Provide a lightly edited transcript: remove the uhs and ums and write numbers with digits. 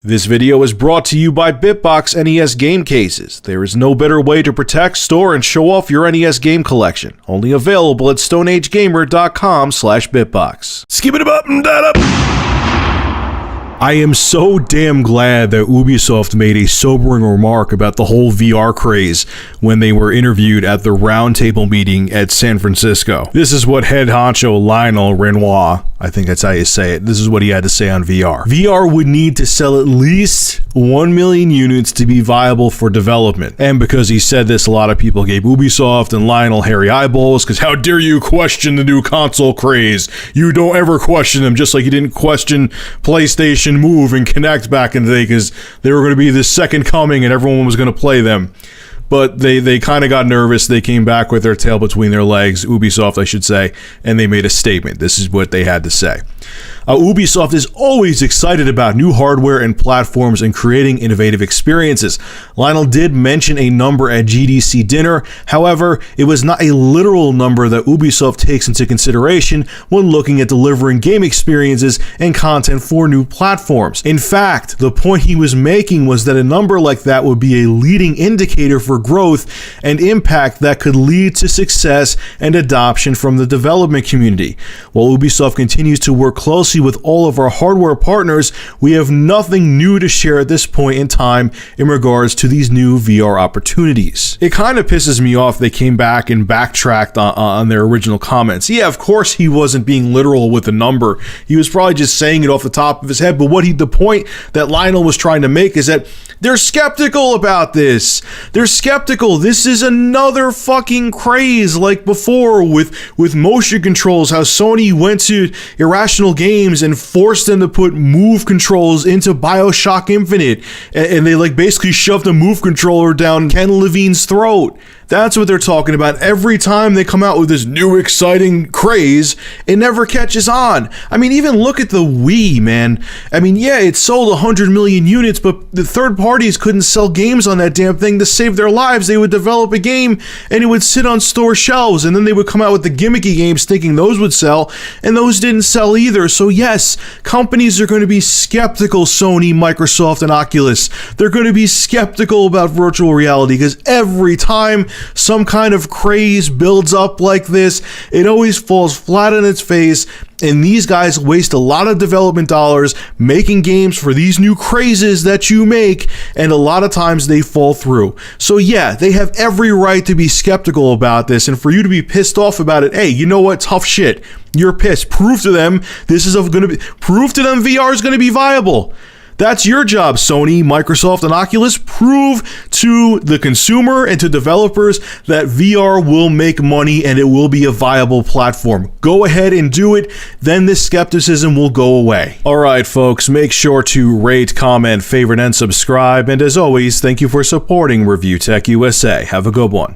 This video is brought to you by Bitbox NES game cases. There is no better way to protect, store, and show off your NES game collection. Only available at stoneagegamer.com/bitbox. Skip it up and that up. I am so damn glad that Ubisoft made a sobering remark about the whole VR craze when they were interviewed at the roundtable meeting at San Francisco. This is what head honcho Lionel Renoir, I think that's how you say it, this is what he had to say on VR. VR would need to sell at least 1 million units to be viable for development. And because he said this, a lot of people gave Ubisoft and Lionel hairy eyeballs, because how dare you question the new console craze? You don't ever question them, just like you didn't question PlayStation Move and Kinect back in the day, because they were going to be the second coming and everyone was going to play them. But they kind of got nervous. They came back with their tail between their legs, Ubisoft I should say, and they made a statement. This is what they had to say. Ubisoft is always excited about new hardware and platforms and creating innovative experiences. Lionel did mention a number at GDC dinner. However, it was not a literal number that Ubisoft takes into consideration when looking at delivering game experiences and content for new platforms. In fact, the point he was making was that a number like that would be a leading indicator for growth and impact that could lead to success and adoption from the development community. While Ubisoft continues to work closely with all of our hardware partners, we have nothing new to share at this point in time in regards to these new VR opportunities. It kind of pisses me off they came back and backtracked on their original comments. Yeah, of course he wasn't being literal with the number. He was probably just saying it off the top of his head, but the point that Lionel was trying to make is that they're skeptical about this. They're skeptical. This is another fucking craze like before with motion controls, how Sony went to Irrational Games and forced them to put move controls into BioShock Infinite, and they basically shoved a move controller down Ken Levine's throat. That's what they're talking about. Every time they come out with this new exciting craze, it never catches on. I mean, even look at the Wii, man. I mean, yeah, it sold 100 million units, but the third parties couldn't sell games on that damn thing to save their lives. They would develop a game and it would sit on store shelves, and then they would come out with the gimmicky games thinking those would sell, and those didn't sell either. So yes, companies are going to be skeptical, Sony, Microsoft, and Oculus. They're going to be skeptical about virtual reality because every time some kind of craze builds up like this, it always falls flat on its face, and these guys waste a lot of development dollars making games for these new crazes that you make, and a lot of times they fall through. So yeah, they have every right to be skeptical about this, and for you to be pissed off about it, hey, you know what? Tough shit. You're pissed. Prove to them prove to them VR is going to be viable. That's your job, Sony, Microsoft, and Oculus. Prove to the consumer and to developers that VR will make money and it will be a viable platform. Go ahead and do it, then this skepticism will go away. Alright folks, make sure to rate, comment, favorite, and subscribe, and as always, thank you for supporting Review Tech USA. Have a good one.